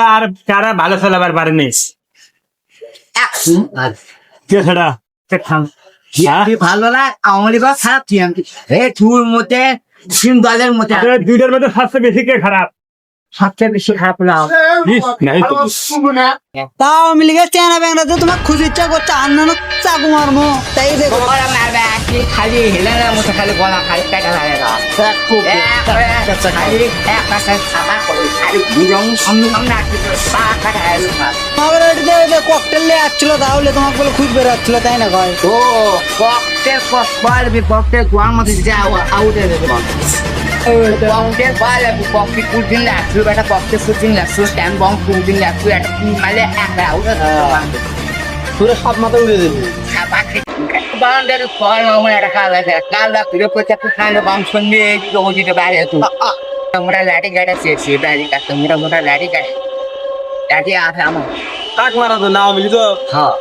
আর কারা ভালো চালাবার পারেনি কে ছাড়া ভালো না আওয়ামী লীগ খারাপ তুর মধ্যে তিন দলের মধ্যে দুইটার মধ্যে সবচেয়ে বেশি কে খারাপ সবচেয়ে বেশি খারাপ না নাই তো তাও আওয়ামী লীগের চেনা ব্যাংরা তো তোমার খুঁজে ইচ্ছা করছে আন্নান চাকু মারমো তাই দেখো মারবে খালি হেলেনের মতো খালি গলা খালি কাটা লাগে খালি এক পাশে সাদা করে খালি বুঝং সামনে আমাদের ওইটাতে ককটেল নিয়ে আসছিল তাহলে তোমাকে বলে খুঁজ বেরোচ্ছিল তাই না কয় ও ককটেল গোয়ার মধ্যে যাও আউটে দেবে ককটেল বল ককটেল কুদিন লাগছে বেটা ককটেল কুদিন লাগছে স্ট্যান্ড বম কুদিন লাগছে একটা মালে একটা আউটে পুরো সব মাথা উড়ে দেবে বাউন্ডারি ফল আমার একটা কালা ফিরে পড়ছে খানে বম সঙ্গে দিতে বাইরে তো আমরা লাঠি গাড়া চেয়েছি বাড়ি কাছে মোটা মোটা লাঠি গাড়ি লাঠি আছে আমার কাক মারা তো না মিলি তো হ্যাঁ